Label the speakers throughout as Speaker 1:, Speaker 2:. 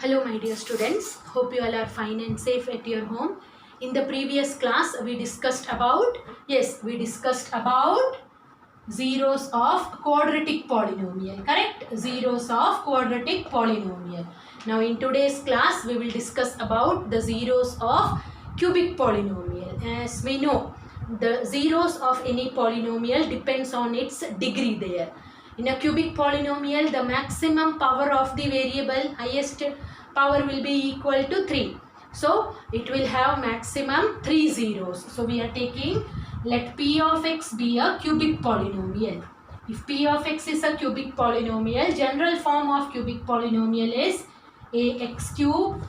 Speaker 1: Hello my dear students, hope you all are fine and safe at your home. In the previous class we discussed about zeros of quadratic polynomial, correct? Zeros of quadratic polynomial. Now in today's class we will discuss about the zeros of cubic polynomial. As we know, the zeros of any polynomial depends on its degree there. In a cubic polynomial, the maximum power of the variable, highest power will be equal to 3. So it will have maximum 3 zeros. So we are taking, let p of x be a cubic polynomial. If p of x is a cubic polynomial, general form of cubic polynomial is ax cube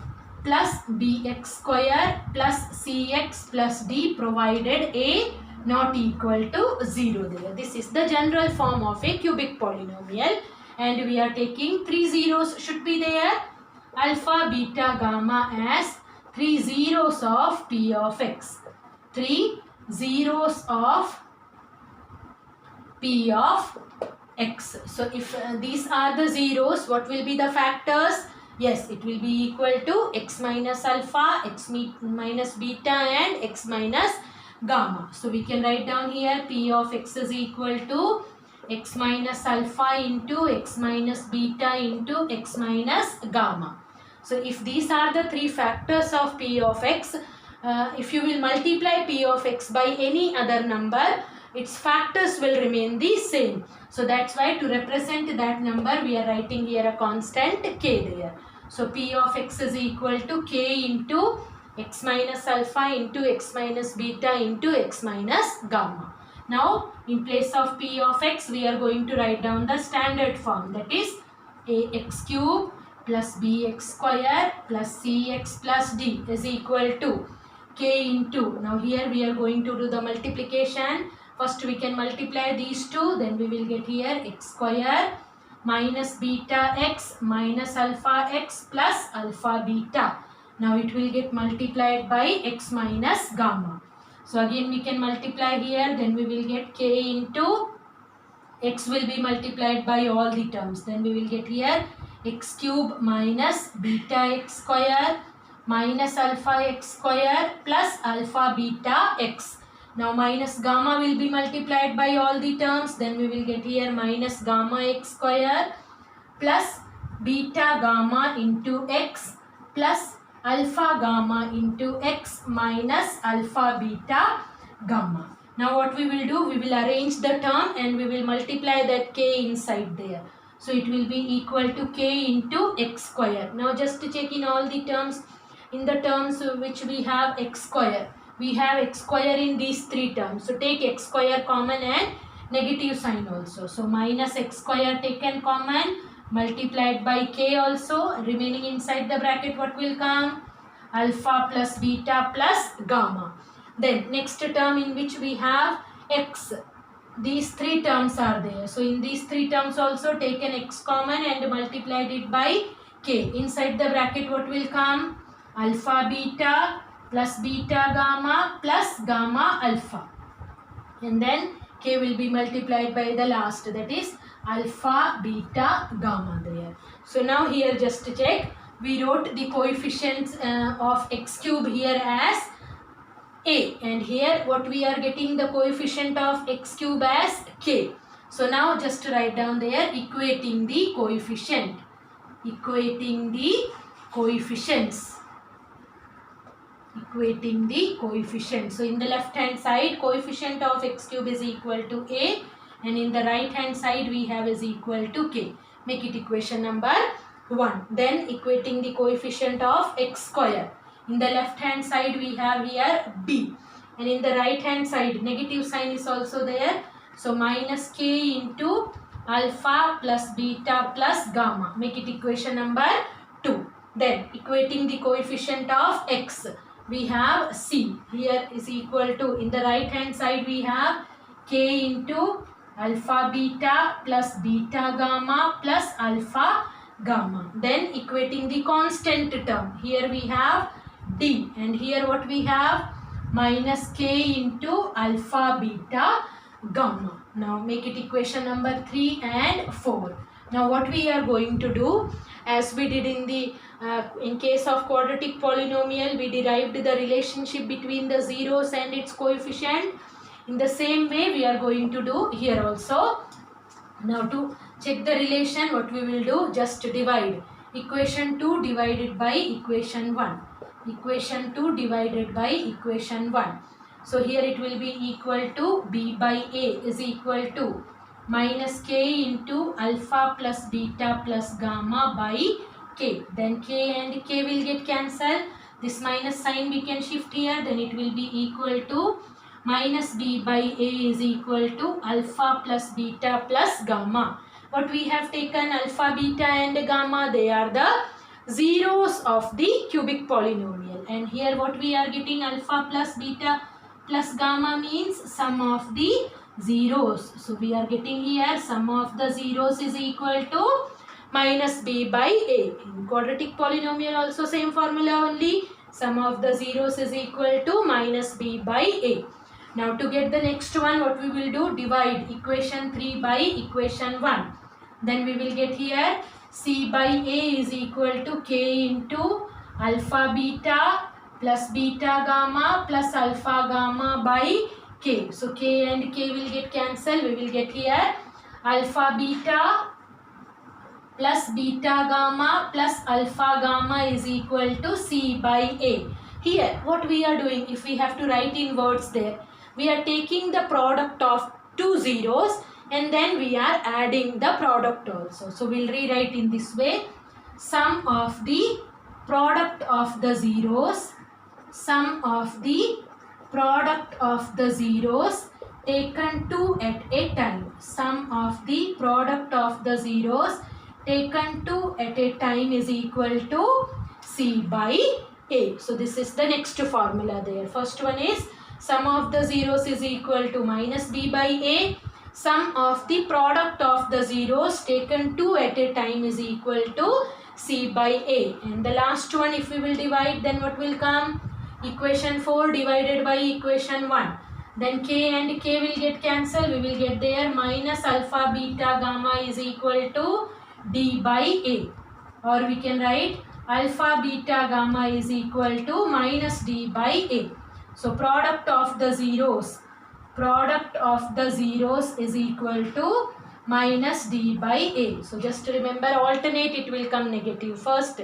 Speaker 1: plus bx square plus cx plus d, provided a not equal to 0 there. This is the general form of a cubic polynomial, and we are taking 3 zeros should be there. Alpha, beta, gamma as 3 zeros of p of x. 3 zeros of p of x. So if these are the zeros, what will be the factors? Yes, it will be equal to x minus alpha, x minus beta and x minus gamma. So we can write down here p of x is equal to x minus alpha into x minus beta into x minus gamma. So if these are the three factors of p of x, if you will multiply p of x by any other number, its factors will remain the same. So that's why to represent that number we are writing here a constant k there. So p of x is equal to k into x minus alpha into x minus beta into x minus gamma. Now in place of p of x we are going to write down the standard form, that is ax cube plus bx square plus cx plus d is equal to k into, now here we are going to do the multiplication. First we can multiply these two, then we will get here x square minus beta x minus alpha x plus alpha beta. Now it will get multiplied by x minus gamma. So again we can multiply here, then we will get k into x will be multiplied by all the terms. Then we will get here x cube minus beta x square minus alpha x square plus alpha beta x. Now minus gamma will be multiplied by all the terms. Then we will get here minus gamma x square plus beta gamma into x plus alpha gamma into x minus alpha beta gamma. Now what we will do, we will arrange the term and we will multiply that k inside there. So it will be equal to k into x square. Now just to check in all the terms, in the terms which we have x square, we have x square in these three terms. So take x square common and negative sign also. So minus x square taken common, multiplied by k also, remaining inside the bracket what will come? Alpha plus beta plus gamma. Then next term in which we have x. These three terms are there. So in these three terms also taken x common and multiplied it by k. Inside the bracket what will come? Alpha beta plus beta gamma plus gamma alpha. And then k will be multiplied by the last, that is alpha beta gamma there. So now here just to check, we wrote the coefficients of x cube here as a, and here what we are getting the coefficient of x cube as k. So now just write down there equating the coefficient, equating the coefficients, equating the coefficient. So in the left hand side coefficient of x cube is equal to a, and in the right hand side we have is equal to k. Make it equation number 1. Then equating the coefficient of x square. In the left hand side we have here b, and in the right hand side negative sign is also there. So minus k into alpha plus beta plus gamma. Make it equation number 2. Then equating the coefficient of x, we have c here is equal to, in the right hand side we have k into alpha beta plus beta gamma plus alpha gamma. Then equating the constant term, here we have d, and here what we have? Minus k into alpha beta gamma. Now make it equation number 3 and 4. Now what we are going to do, as we did in the In case of quadratic polynomial, we derived the relationship between the zeros and its coefficient. In the same way, we are going to do here also. Now to check the relation, what we will do, just divide equation 2 divided by equation 1. Equation 2 divided by equation 1. So here it will be equal to b by a is equal to minus k into alpha plus beta plus gamma by k. Then k and k will get cancelled. This minus sign we can shift here. Then it will be equal to minus b by a is equal to alpha plus beta plus gamma. What we have taken, alpha, beta and gamma, they are the zeros of the cubic polynomial. And here what we are getting, alpha plus beta plus gamma means sum of the zeros. So we are getting here sum of the zeros is equal to minus b by a. In quadratic polynomial also same formula only. Sum of the zeros is equal to minus b by a. Now to get the next one, what we will do, divide equation 3 by equation 1. Then we will get here c by a is equal to k into alpha beta plus beta gamma plus alpha gamma by k. So k and k will get cancelled. We will get here alpha beta plus beta gamma plus alpha gamma is equal to c by a. Here what we are doing, if we have to write in words there, we are taking the product of two zeros and then we are adding the product also. So we'll rewrite in this way, sum of the product of the zeros, sum of the product of the zeros taken two at a time, sum of the product of the zeros taken two at a time is equal to c by a. So this is the next formula there. First one is sum of the zeros is equal to minus b by a. Sum of the product of the zeros taken two at a time is equal to c by a. And the last one, if we will divide, then what will come? Equation 4 divided by equation 1. Then k and k will get cancelled. We will get there minus alpha beta gamma is equal to d by a. Or we can write alpha beta gamma is equal to minus d by a. So product of the zeros is equal to minus d by a. So just remember, alternate, it will come negative. First,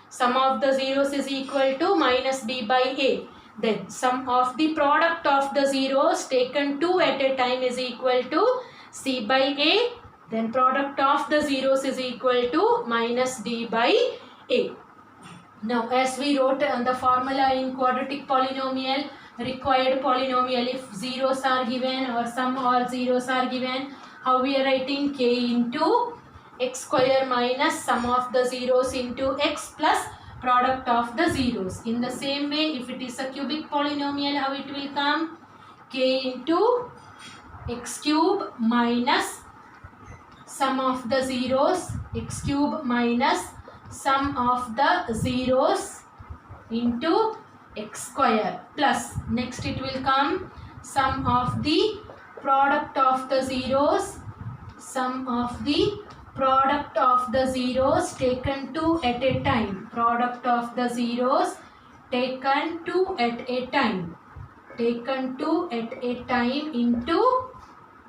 Speaker 1: sum of the zeros is equal to minus b by a. Then sum of the product of the zeros taken two at a time is equal to c by a. Then product of the zeros is equal to minus d by a. Now as we wrote the formula in quadratic polynomial, required polynomial, if zeros are given or some all zeros are given, how we are writing? K into x square minus sum of the zeros into x plus product of the zeros. In the same way, if it is a cubic polynomial, how it will come? K into x cube minus sum of the zeros, x cube minus sum of the zeros into x square plus, next it will come sum of the product of the zeros, sum of the product of the zeros taken two at a time, product of the zeros taken two at a time, taken two at a time into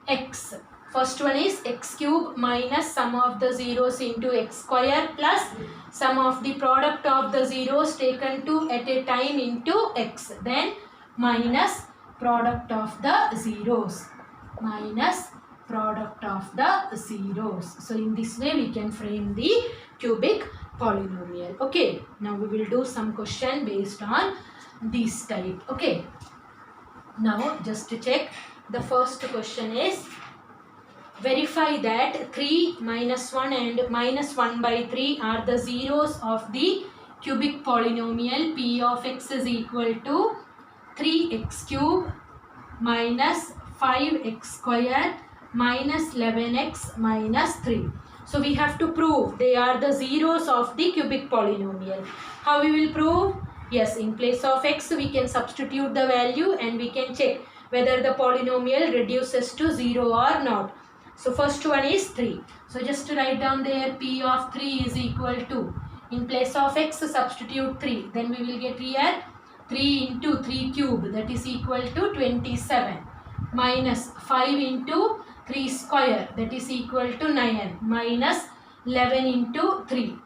Speaker 1: x. First one is x cube minus sum of the zeros into x square plus sum of the product of the zeros taken two at a time into x. Then minus product of the zeros, minus product of the zeros. So in this way we can frame the cubic polynomial. Okay, now we will do some question based on this type. Okay, now just to check, the first question is, verify that 3 minus 1 and minus 1 by 3 are the zeros of the cubic polynomial p of x is equal to 3x cube minus 5x square minus 11x minus 3. So we have to prove they are the zeros of the cubic polynomial. How we will prove? Yes, in place of x we can substitute the value and we can check whether the polynomial reduces to 0 or not. So first one is 3. So just to write down there, p of 3 is equal to In place of x, substitute 3. Then we will get here 3 into 3 cube, that is equal to 27, minus 5 into 3 square, that is equal to 9, minus 11 into 3,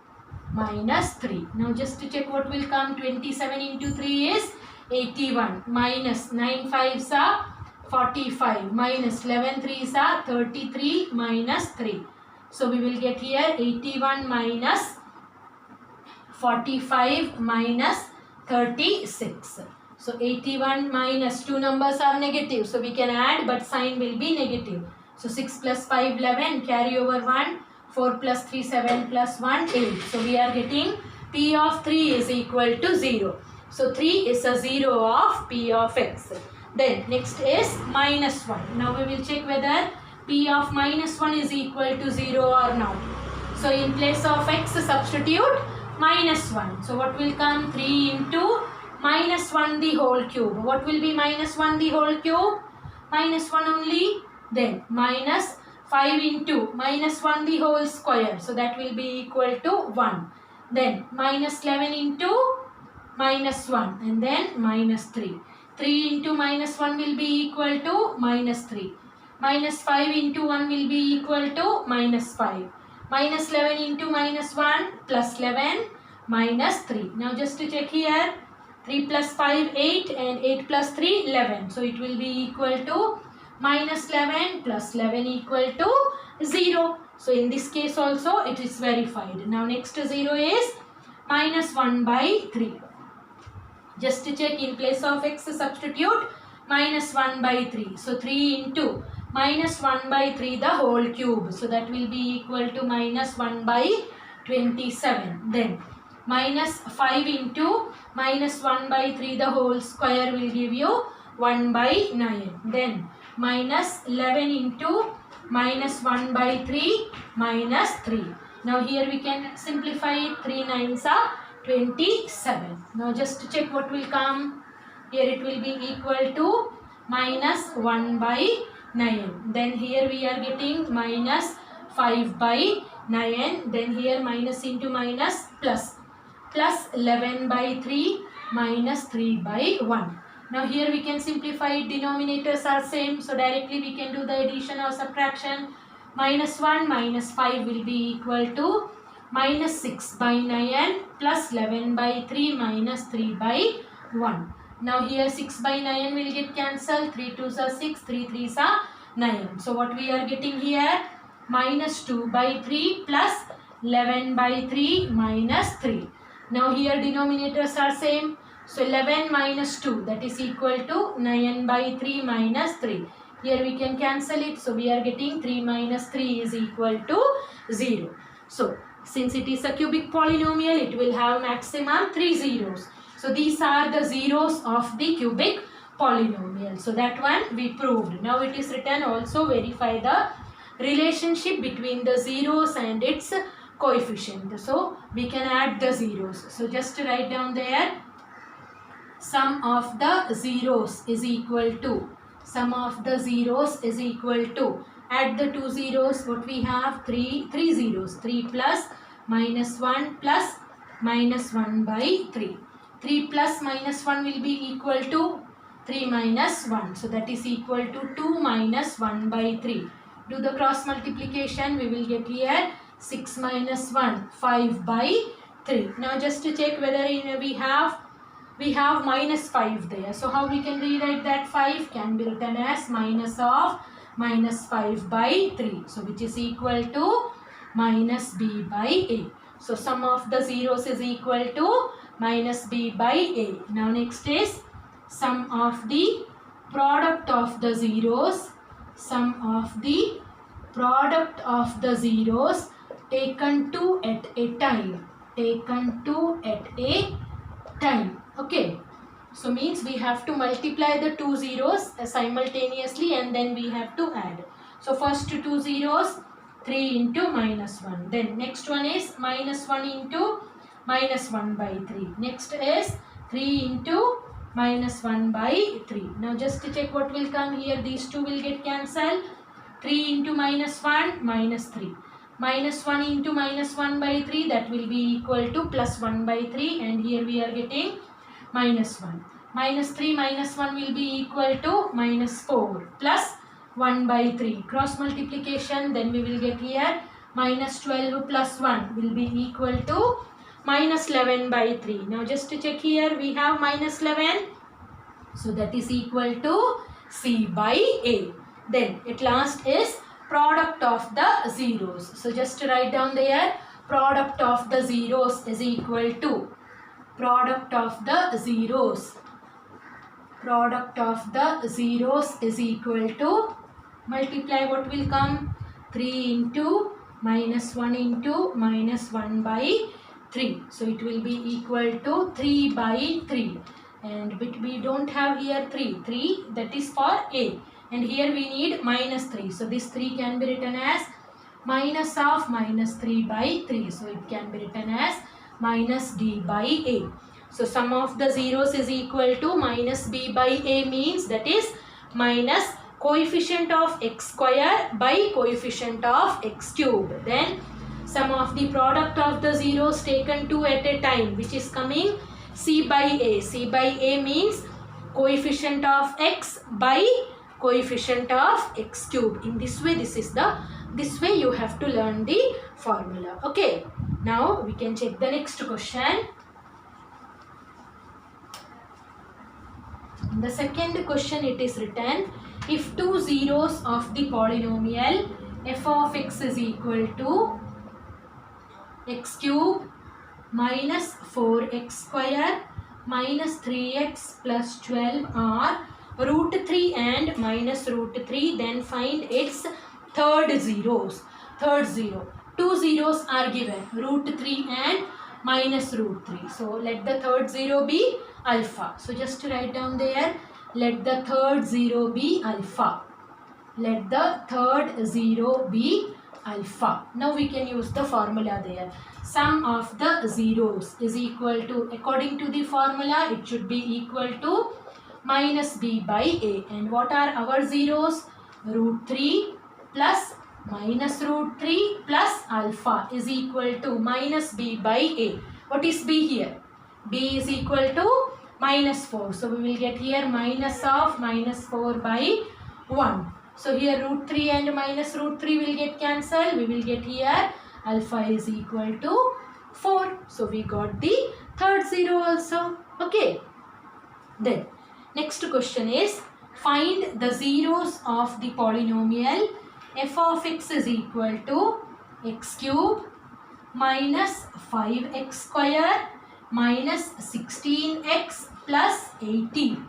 Speaker 1: minus 3. Now just to check what will come, 27 into 3 is 81, minus 9 5s are 45, minus 11 3s are 33, minus 3. So we will get here 81 minus 45 minus 36. So 81 minus 2 numbers are negative. So we can add, but sign will be negative. So 6 plus 5 11, carry over 1, 4 plus 3 7 plus 1 8. So we are getting P of 3 is equal to 0. So 3 is a 0 of P of x. Then next is minus 1. Now we will check whether P of minus 1 is equal to 0 or not. So in place of x, substitute minus 1. So what will come? 3 into minus 1 the whole cube. What will be minus 1 the whole cube? Minus 1 only. Then minus 5 into minus 1 the whole square. So that will be equal to 1. Then minus 11 into minus 1 and then minus 3. 3 into minus 1 will be equal to minus 3. Minus 5 into 1 will be equal to minus 5. Minus 11 into minus 1 plus 11 minus 3. Now just to check here, 3 plus 5 8 and 8 plus 3 11. So it will be equal to minus 11 plus 11 equal to 0. So in this case also it is verified. Now next 0 is minus 1 by 3. Just to check, in place of x, substitute minus 1 by 3. So 3 into minus 1 by 3 the whole cube. So that will be equal to minus 1 by 27. Then minus 5 into minus 1 by 3 the whole square will give you 1 by 9. Then minus 11 into minus 1 by 3 minus 3. Now here we can simplify it. 3 9s are 27. Now just to check what will come. Here it will be equal to minus 1 by 9. Then here we are getting minus 5 by 9. Then here minus into minus plus. Plus 11 by 3 minus 3 by 1. Now here we can simplify it. Denominators are same. So directly we can do the addition or subtraction. Minus 1 minus 5 will be equal to minus 6 by 9 plus 11 by 3 minus 3 by 1. Now here 6 by 9 will get cancelled. 3 2s are 6, 3 3s are 9. So what we are getting here? Minus 2 by 3 plus 11 by 3 minus 3. Now here denominators are same. So 11 minus 2, that is equal to 9 by 3 minus 3. Here we can cancel it. So we are getting 3 minus 3 is equal to 0. So since it is a cubic polynomial, it will have maximum 3 zeros. So these are the zeros of the cubic polynomial. So that one we proved. Now it is written also verify the relationship between the zeros and its coefficient. So we can add the zeros. So just to write down there, sum of the zeros is equal to, sum of the zeros is equal to, add the two zeros, what we have? 3 zeros. 3 plus minus 1 plus minus 1 by 3. 3 plus minus 1 will be equal to 3 minus 1. So that is equal to 2 minus 1 by 3. Do the cross multiplication. We will get here 6 minus 1, 5 by 3. Now just to check whether we have minus 5 there. So how we can rewrite that? 5 can be written as minus of minus 5 by 3. So which is equal to minus b by a. So sum of the zeros is equal to minus b by a. Now next is sum of the product of the zeros. Sum of the product of the zeros taken to at a time. Taken to at a time. Okay. So means we have to multiply the two zeros simultaneously and then we have to add. So first two zeros, 3 into minus 1. Then next one is minus 1 into minus 1 by 3. Next is 3 into minus 1 by 3. Now just to check what will come here. These two will get cancelled. 3 into minus 1 minus 3. minus 1 into minus 1 by 3, that will be equal to plus 1 by 3, and here we are getting minus 1. Minus 3 minus 1 will be equal to minus 4 plus 1 by 3. Cross multiplication, then we will get here minus 12 plus 1 will be equal to minus 11 by 3. Now just to check here, we have minus 11. So that is equal to C by A. Then at last is product of the zeros. So just to write down there, product of the zeros is equal to product of the zeros. Product of the zeros is equal to, multiply, what will come? 3 into minus 1 into minus 1 by 3. So it will be equal to 3 by 3. And we don't have here 3, that is for A. And here we need minus 3. So this 3 can be written as minus of minus 3 by 3. So it can be written as minus D by A. So sum of the zeros is equal to minus B by A, means that is minus coefficient of x square by coefficient of x cube. Then sum of the product of the zeros taken 2 at a time, which is coming C by A. C by A means coefficient of x by coefficient of x cube. In this way, this way you have to learn the formula. Okay. Now we can check the next question. In the second question it is written, if two zeros of the polynomial f of x is equal to x cube minus 4x square minus 3x plus 12 are root 3 and minus root 3, then find its third zeros. Third zero. Two zeros are given, root 3 and minus root 3. So let the third zero be alpha. So just to write down there, let the third zero be alpha. Let the third zero be alpha. Now we can use the formula there. Sum of the zeros is equal to, according to the formula, it should be equal to minus B by A. And what are our zeros? Root 3 plus minus root 3 plus alpha is equal to minus B by A. What is B here? B is equal to minus 4. So we will get here minus of minus 4 by 1. So here root 3 and minus root 3 will get cancelled. We will get here alpha is equal to 4. So we got the third zero also. Okay. Then next question is, find the zeros of the polynomial f of x is equal to x cube minus 5x square minus 16x plus 18.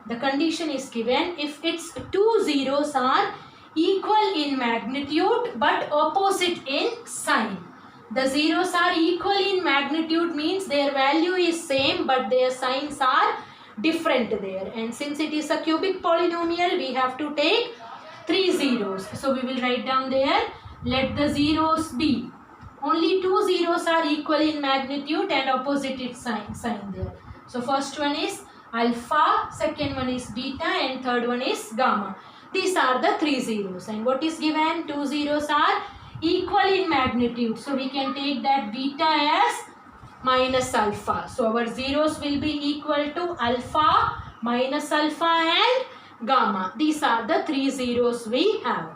Speaker 1: The condition is given if its two zeros are equal in magnitude but opposite in sign. The zeros are equal in magnitude means their value is same but their signs are different there. And since it is a cubic polynomial, we have to take 3 zeros. So we will write down there, let the zeros be. Only two zeros are equal in magnitude and opposite its sign there. So first one is alpha, second one is beta, and third one is gamma. These are the 3 zeros. And what is given? Two zeros are equal in magnitude. So we can take that beta as minus alpha. So our zeros will be equal to alpha, minus alpha, and gamma. These are the 3 zeros we have.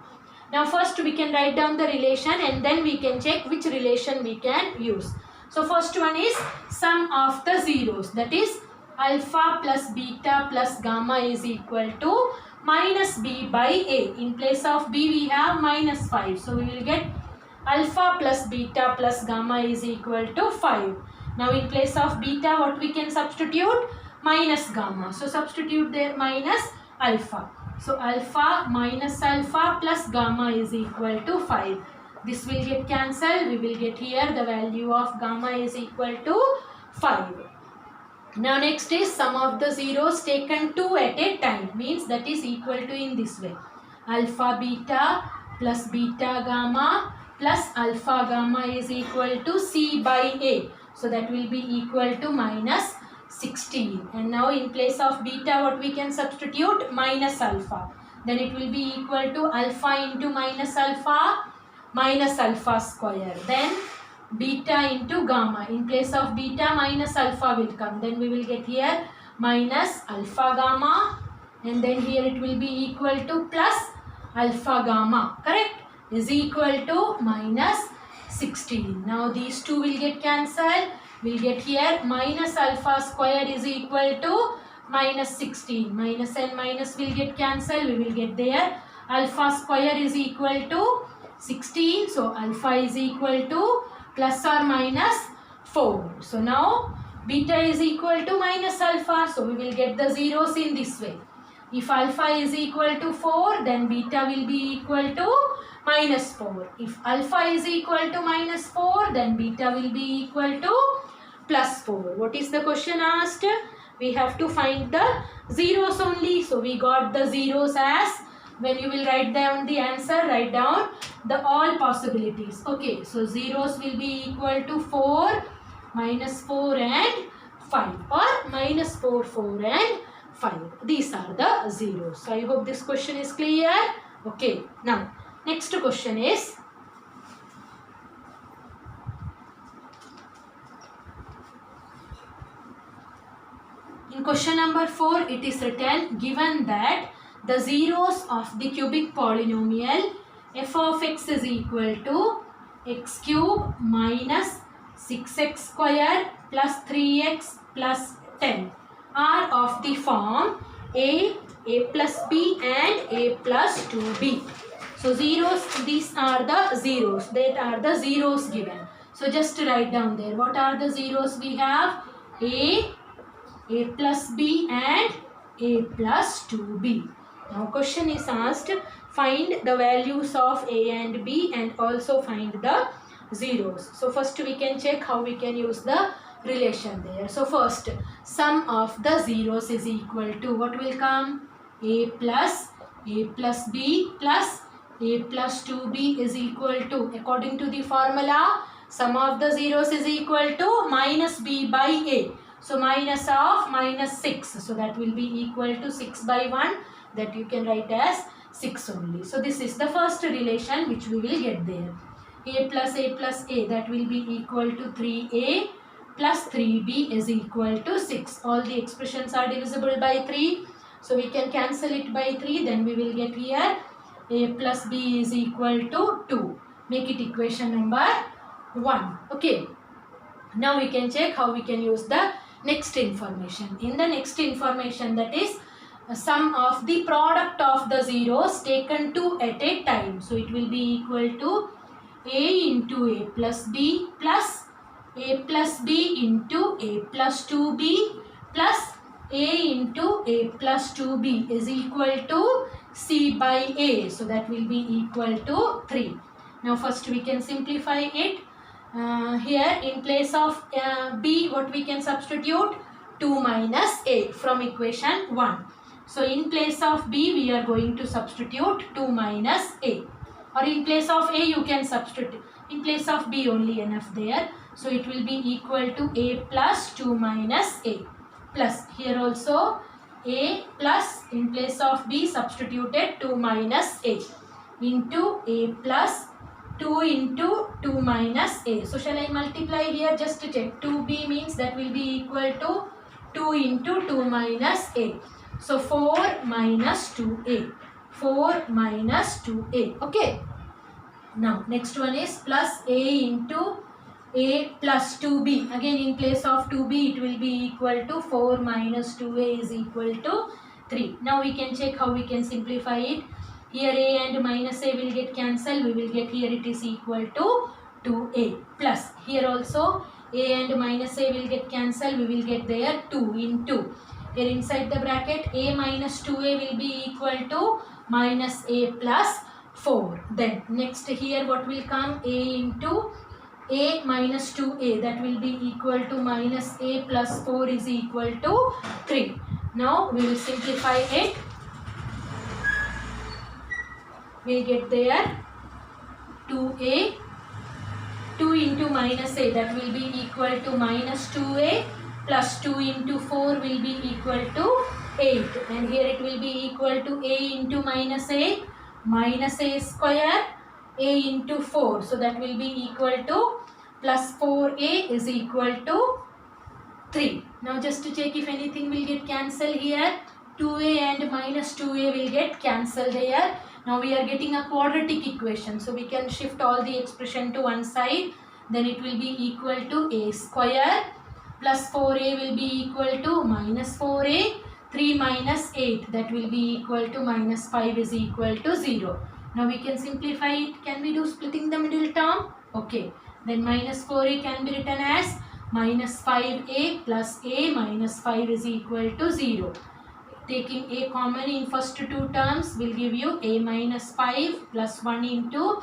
Speaker 1: Now first we can write down the relation and then we can check which relation we can use. So first one is sum of the zeros, that is alpha plus beta plus gamma is equal to minus B by A. In place of B we have minus 5. So we will get alpha plus beta plus gamma is equal to 5. Now in place of beta what we can substitute? Minus gamma. So substitute there minus alpha. So alpha minus alpha plus gamma is equal to 5. This will get cancelled. We will get here the value of gamma is equal to 5. Now next is sum of the zeros taken 2 at a time, means that is equal to in this way. Alpha beta plus beta gamma plus alpha gamma is equal to C by A. So that will be equal to minus 16. And now in place of beta what we can substitute? Minus alpha. Then it will be equal to alpha into minus alpha minus alpha square. Then beta into gamma. In place of beta, minus alpha will come. Then we will get here minus alpha gamma. And then here it will be equal to plus alpha gamma. Correct? Is equal to minus 16. Now these two will get cancelled. We'll get here minus alpha square is equal to minus 16. Minus and minus will get cancelled. We will get there alpha square is equal to 16. So alpha is equal to plus or minus 4. So now beta is equal to minus alpha. So we will get the zeros in this way. If alpha is equal to 4, then beta will be equal to minus 4. If alpha is equal to minus 4, then beta will be equal to plus 4. What is the question asked? We have to find the zeros only. So we got the zeros as, when you will write down the answer, write down the all possibilities. Okay, so zeros will be equal to 4, minus 4 and 5, or minus 4, 4 and 5. These are the zeros. So I hope this question is clear. Okay, now next question is, in question number 4, it is written, given that the zeros of the cubic polynomial f of x is equal to x cube minus 6x square plus 3x plus 10 are of the form a plus b and a plus 2b. So zeros, these are the zeros. That are the zeros given. So just write down there. What are the zeros we have? A plus b and a plus 2b. Now question is asked, find the values of a and b and also find the zeros. So first we can check how we can use the relation there. So first, sum of the zeros is equal to, what will come? A plus b plus a plus 2b is equal to, according to the formula, sum of the zeros is equal to minus b by a. So minus of minus 6. So that will be equal to 6 by 1. That you can write as 6 only. So this is the first relation which we will get there. A plus a, that will be equal to 3a plus 3b is equal to 6. All the expressions are divisible by 3. So we can cancel it by 3. Then we will get here a plus b is equal to 2. Make it equation number 1. Okay. Now we can check how we can use the next information. In the next information, that is sum of the product of the zeros taken 2 at a time. So it will be equal to a into a plus b plus a plus b into a plus 2b plus a into a plus 2b is equal to c by a. So that will be equal to 3. Now first we can simplify it. Here in place of b, what we can substitute? 2 minus a from equation 1. So in place of b, we are going to substitute 2 minus a. Or in place of a, you can substitute. In place of b only enough there. So it will be equal to a plus 2 minus a. Plus here also a plus, in place of b substituted 2 minus a into a plus 2 into 2 minus a. So shall I multiply here just to check? 2b means that will be equal to 2 into 2 minus a. So 4 minus 2a. 4 minus 2a. Okay. Now next one is plus a into a plus 2b. Again in place of 2b it will be equal to 4 minus 2a is equal to 3. Now we can check how we can simplify it. Here a and minus a will get cancelled. We will get here it is equal to 2a plus. Here also a and minus a will get cancelled. We will get there 2 into. Here inside the bracket a minus 2a will be equal to minus a plus 4. Then next here what will come? A into a minus 2a, that will be equal to minus a plus 4 is equal to 3. Now we will simplify it. We get there 2a, 2 into minus a, that will be equal to minus 2a plus 2 into 4 will be equal to 8. And here it will be equal to a into minus a square a into 4. So that will be equal to plus 4a is equal to 3. Now just to check if anything will get cancelled here. 2a and minus 2a will get cancelled here. Now we are getting a quadratic equation. So we can shift all the expression to one side. Then it will be equal to a square plus 4a will be equal to minus 4a. 3 minus 8, that will be equal to minus 5 is equal to 0. Now we can simplify it. Can we do splitting the middle term? Okay. Then minus 4a can be written as minus 5a plus a minus 5 is equal to 0. Taking a common in first two terms will give you a minus 5 plus 1 into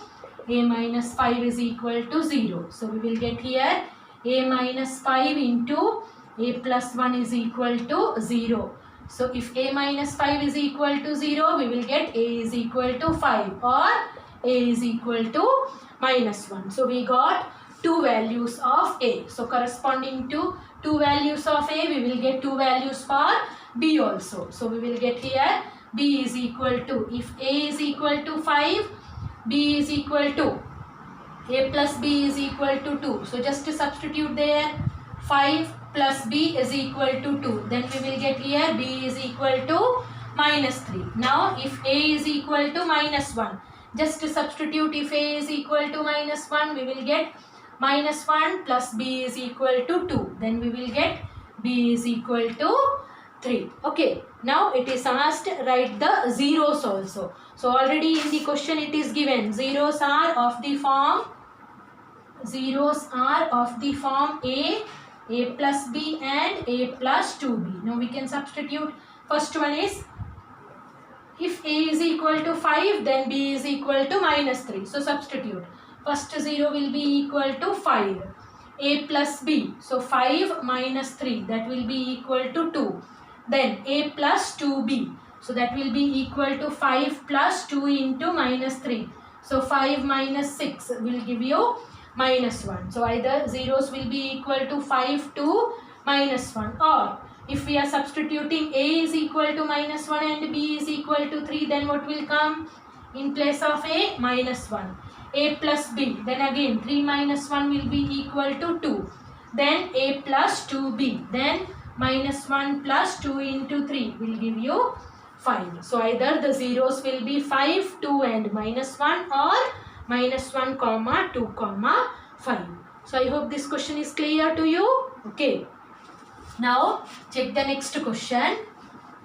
Speaker 1: a minus 5 is equal to 0. So we will get here a minus 5 into a plus 1 is equal to 0. So if a minus 5 is equal to 0, we will get a is equal to 5 or a is equal to minus 1. So we got two values of a. So corresponding to two values of a, we will get two values for b also. So we will get here b is equal to, if a is equal to 5, b is equal to, a plus b is equal to 2. So just to substitute there, 5 plus b is equal to 2. Then we will get here b is equal to minus 3. Now if a is equal to minus 1, just to substitute, if a is equal to minus 1, we will get minus 1 plus b is equal to 2. Then we will get b is equal to 3. Okay. Now it is asked write the zeros also. So already in the question it is given zeros are of the form a plus b and a plus 2b. Now we can substitute. First one is, if a is equal to 5, then b is equal to minus 3. So substitute. First 0 will be equal to 5. A plus b. So 5 minus 3, that will be equal to 2. Then a plus 2b. So that will be equal to 5 plus 2 into minus 3. So 5 minus 6 will give you minus 1. So either zeros will be equal to 5 to minus 1, or if we are substituting a is equal to minus 1 and b is equal to 3, then what will come in place of a? Minus 1. A plus b, then again 3 minus 1 will be equal to 2. Then a plus 2b, then minus 1 plus 2 into 3 will give you 5. So either the zeros will be 5, 2 and minus 1, or minus 1 comma 2 comma 5. So I hope this question is clear to you. Okay. Now check the next question.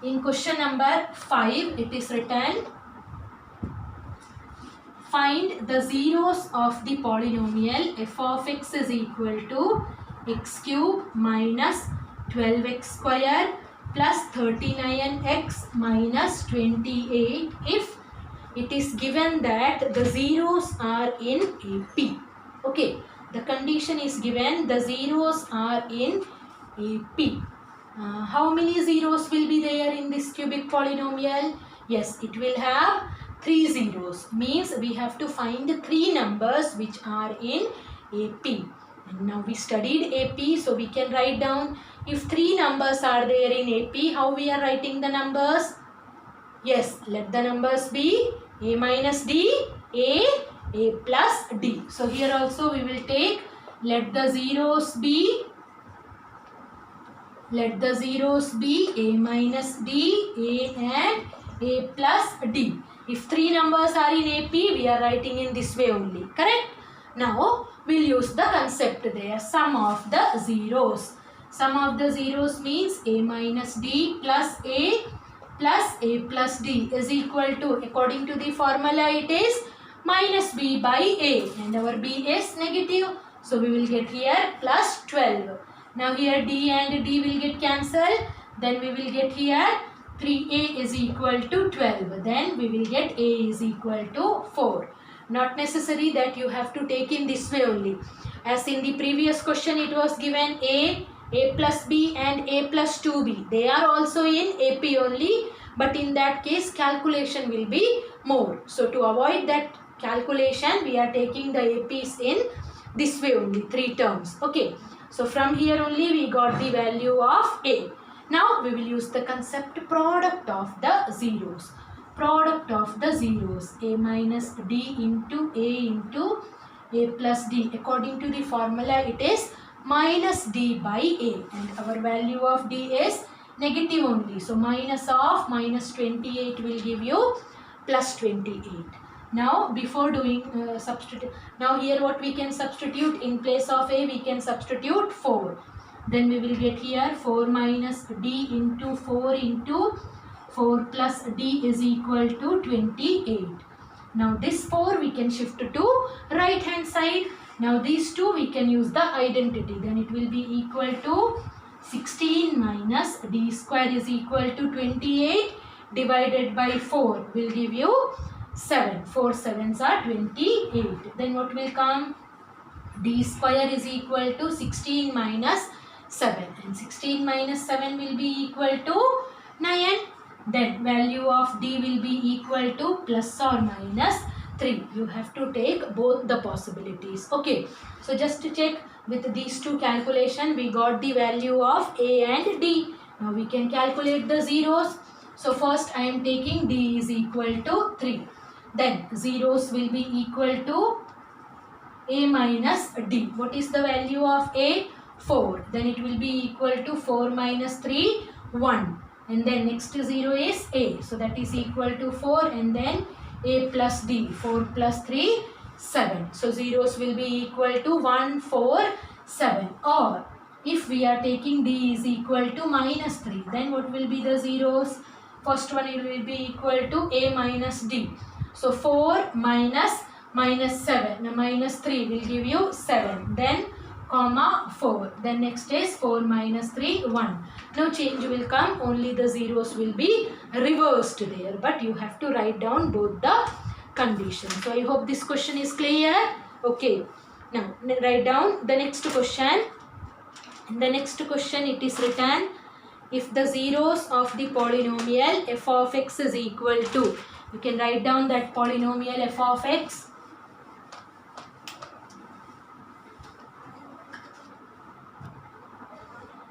Speaker 1: In question number 5 it is written, find the zeros of the polynomial f of x is equal to x cube minus 12x square plus 39x minus 28 if it is given that the zeros are in AP. Okay, the condition is given the zeros are in AP. How many zeros will be there in this cubic polynomial? Yes, it will have 3 zeros. Means we have to find 3 numbers which are in AP. And now we studied AP, so we can write down, if 3 numbers are there in AP, how we are writing the numbers? Yes, let the numbers be a minus d, a plus d. So here also we will take, let the zeros be a minus d, a and a plus d. If 3 numbers are in AP, we are writing in this way only. Correct? Now we'll use the concept there, sum of the zeros. Sum of the zeros means a minus d plus a plus d is equal to, according to the formula it is minus b by a, and our b is negative. So we will get here plus 12. Now here d and d will get cancelled. Then we will get here 3a is equal to 12. Then we will get a is equal to 4. Not necessary that you have to take in this way only. As in the previous question it was given a plus b and a plus 2b. They are also in AP only, but in that case calculation will be more. So to avoid that calculation, we are taking the APs in this way only, 3 terms. Okay. So from here only we got the value of a. Now we will use the concept product of the zeros. product of the zeros, a minus d into a plus d. According to the formula, it is minus d by a, and our value of d is negative only. So minus of minus 28 will give you plus 28. Now before doing substitute, now here what we can substitute in place of a, we can substitute 4. Then we will get here 4 minus d into 4 plus d is equal to 28. Now this 4 we can shift to right hand side. Now these two we can use the identity. Then it will be equal to 16 minus d square is equal to 28 divided by 4 will give you 7. 4 sevens are 28. Then what will come? D square is equal to 16 minus 7. And 16 minus 7 will be equal to 9. Then value of d will be equal to plus or minus 3. You have to take both the possibilities. Okay. So just to check, with these two calculation, we got the value of a and d. Now we can calculate the zeros. So first I am taking d is equal to 3. Then zeros will be equal to a minus d. What is the value of a? 4. Then it will be equal to 4 minus 3, 1. And then next 0 is a. So that is equal to 4, and then a plus d. 4 plus 3, 7. So zeros will be equal to 1, 4, 7. Or if we are taking d is equal to minus 3, then what will be the zeros? First one it will be equal to a minus d. So 4 minus 7. Now minus 3 will give you 7. Then comma 4. Then next is 4 minus 3, 1. No change will come. Only the zeros will be reversed there. But you have to write down both the conditions. So I hope this question is clear. Okay. Now write down the next question. In the next question it is written, if the zeros of the polynomial f of x is equal to, you can write down that polynomial f of x.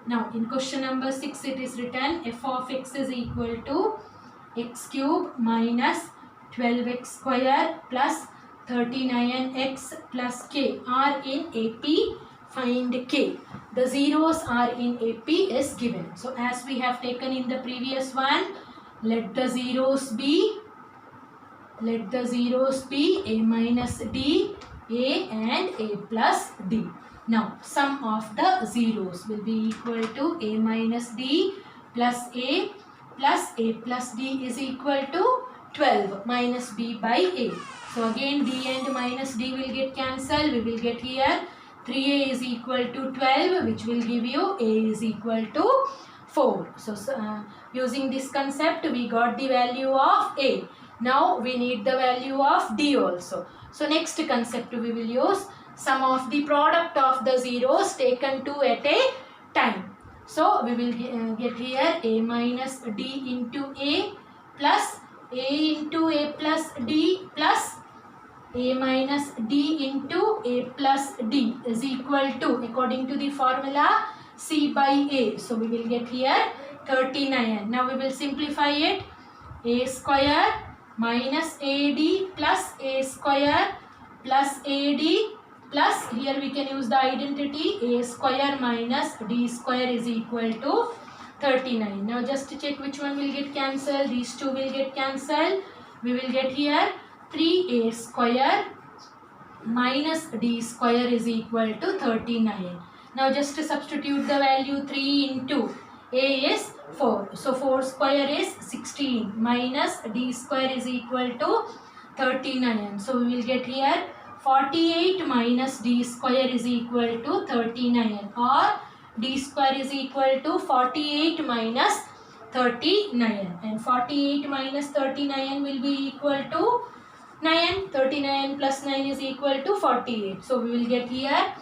Speaker 1: Now in question number 6 it is written, f of x is equal to x cube minus 12x square plus 39x plus k are in AP. Find k. The zeros are in AP is given. So as we have taken in the previous one, let the zeros be a minus d, a and a plus d. Now sum of the zeros will be equal to a minus d plus a plus d is equal to 12 minus b by a. So again d and minus d will get cancelled. We will get here 3a is equal to 12, which will give you a is equal to 4. So using this concept we got the value of a. Now we need the value of d also. So next concept we will use sum of the product of the zeros taken two at a time. So we will get here a minus d into a plus a into a plus d plus a minus d into a plus d is equal to, according to the formula, c by a. So we will get here 39. Now we will simplify it. A square minus ad plus a square plus ad plus, here we can use the identity, a square minus d square is equal to 39. Now just to check which one will get cancelled. These two will get cancelled. We will get here 3a square minus d square is equal to 39. Now just to substitute the value, 3 into a is 4. So 4 square is 16 minus d square is equal to 39. So we will get here 48 minus d square is equal to 39, or d square is equal to 48 minus 39, and 48 minus 39 will be equal to 9. 39 plus 9 is equal to 48. So we will get here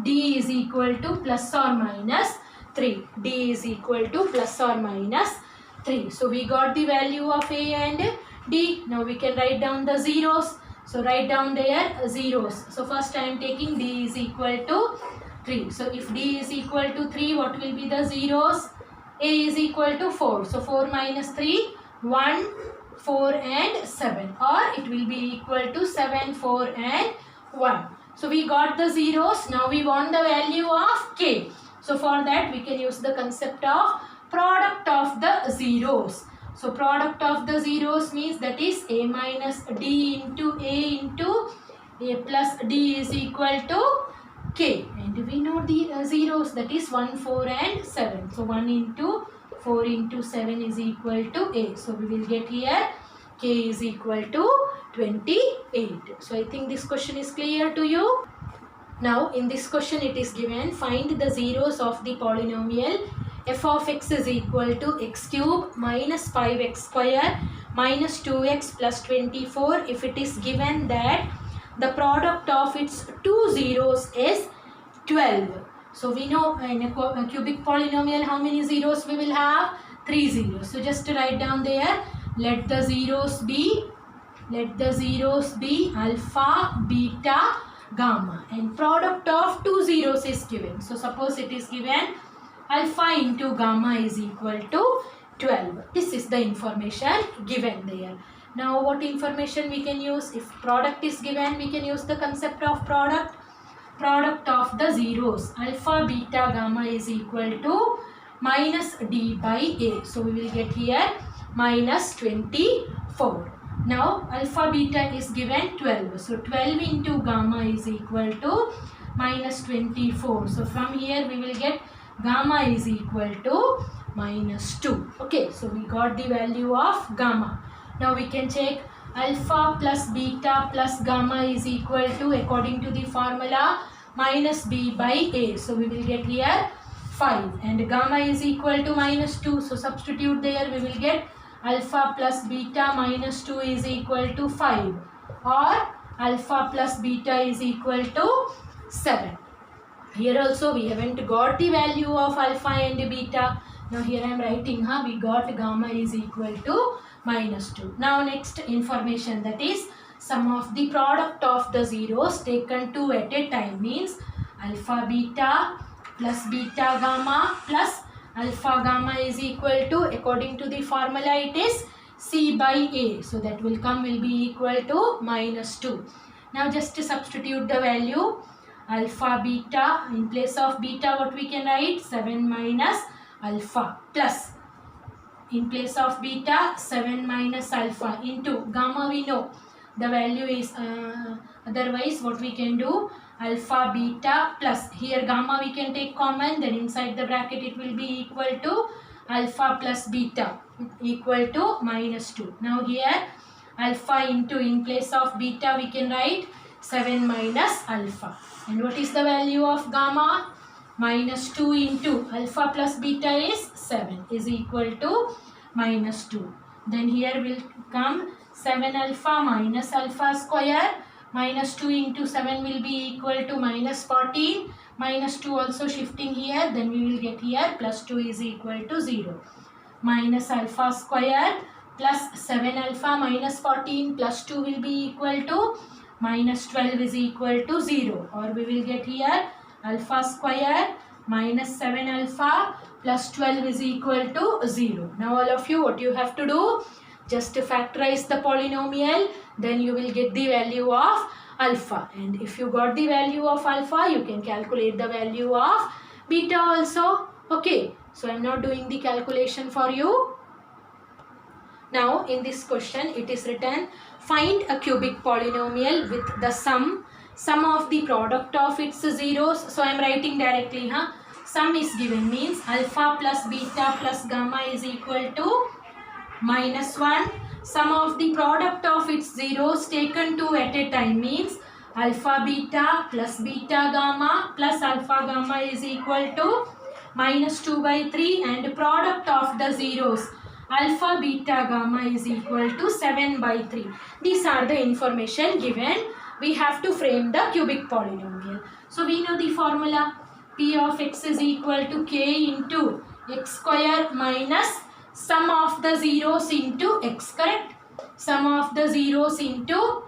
Speaker 1: d is equal to plus or minus 3. D is equal to plus or minus 3. So we got the value of a and d. Now we can write down the zeros. So write down their zeros. So first I am taking d is equal to 3. So if d is equal to 3, what will be the zeros? A is equal to 4. So 4 minus 3, 1, 4 and 7, or it will be equal to 7, 4 and 1. So we got the zeros. Now we want the value of k. So for that we can use the concept of product of the zeros. So product of the zeros means that is a minus d into a plus d is equal to k. And we know the zeros, that is 1, 4 and 7. So 1 into 4 into 7 is equal to a. So we will get here k is equal to 28. So I think this question is clear to you. Now in this question it is given, find the zeros of the polynomial f of x is equal to x cube minus 5x square minus 2x plus 24 if it is given that the product of its two zeros is 12. So we know in a cubic polynomial how many zeros we will have? 3 zeros. So just to write down there, let the zeros be alpha, beta, gamma, and product of two zeros is given. So suppose it is given alpha into gamma is equal to 12. This is the information given there. Now what information we can use? If product is given, we can use the concept of product. Product of the zeros alpha, beta, gamma is equal to minus d by a. So we will get here minus 24. Now alpha, beta is given 12. So 12 into gamma is equal to minus 24. So from here we will get gamma is equal to minus 2. Okay, so we got the value of gamma. Now we can check alpha plus beta plus gamma is equal to, according to the formula, minus b by a. So we will get here 5, and gamma is equal to minus 2. So substitute there, we will get alpha plus beta minus 2 is equal to 5, or alpha plus beta is equal to 7. Here also we haven't got the value of alpha and beta. Now here I am writing, we got gamma is equal to minus 2. Now next information, that is sum of the product of the zeros taken two at a time, means alpha beta plus beta gamma plus alpha gamma is equal to, according to the formula, it is c by a. So that will be equal to minus 2. Now just to substitute the value, alpha beta, in place of beta what we can write? 7 minus alpha, plus in place of beta 7 minus alpha, into gamma we know the value is otherwise what we can do, alpha beta plus, here gamma we can take common, then inside the bracket it will be equal to alpha plus beta equal to minus 2. Now here alpha into, in place of beta we can write 7 minus alpha, and what is the value of gamma? Minus 2 into alpha plus beta is 7 is equal to minus 2. Then here will come 7 alpha minus alpha square, minus 2 into 7 will be equal to minus 14, minus 2 also shifting here, then we will get here plus 2 is equal to 0. Minus alpha square plus 7 alpha minus 14 plus 2 will be equal to minus 12 is equal to 0, or we will get here alpha square minus 7 alpha plus 12 is equal to 0. Now all of you, what you have to do? Just to factorize the polynomial, then you will get the value of alpha. And if you got the value of alpha, you can calculate the value of beta also. Okay, so I am not doing the calculation for you. Now in this question it is written, find a cubic polynomial with the sum of the product of its zeros. So I am writing directly, sum is given, means alpha plus beta plus gamma is equal to minus 1. Sum of the product of its zeros taken two at a time, means alpha beta plus beta gamma plus alpha gamma is equal to minus 2 by 3, and product of the zeros alpha beta gamma is equal to 7 by 3. These are the information given. We have to frame the cubic polynomial. So we know the formula, p of x is equal to k into x square minus sum of the zeros into x, correct? Sum of the zeros into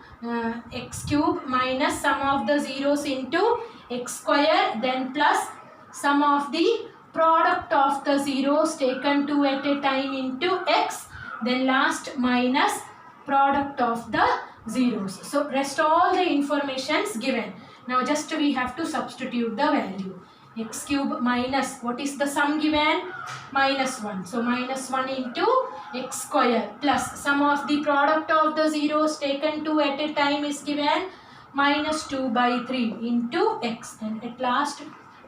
Speaker 1: x cube minus sum of the zeros into x square, then plus sum of the product of the zeros taken two at a time into x, then last minus product of the zeros. So rest all the informations given. Now just we have to substitute the value. X cube minus, what is the sum given? Minus 1. So minus 1 into x square plus sum of the product of the zeros taken 2 at a time is given minus 2 by 3 into x, and at last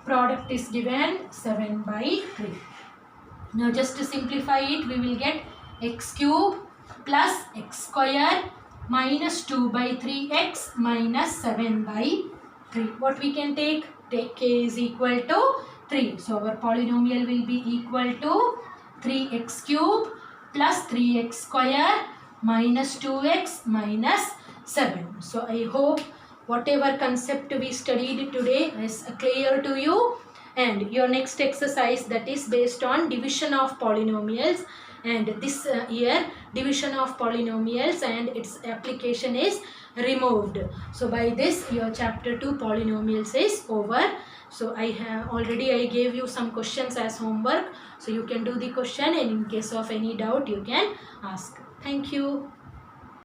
Speaker 1: product is given 7 by 3. Now just to simplify it, we will get x cube plus x square minus 2 by 3x minus 7 by 3. What we can take? Take k is equal to 3. So our polynomial will be equal to 3x cube plus 3x square minus 2x minus 7. So I hope whatever concept we studied today is clear to you. And your next exercise, that is based on division of polynomials, and this year division of polynomials and its application is removed. So by this your chapter 2 polynomials is over. So I gave you some questions as homework, so you can do the question, and in case of any doubt you can ask. Thank you.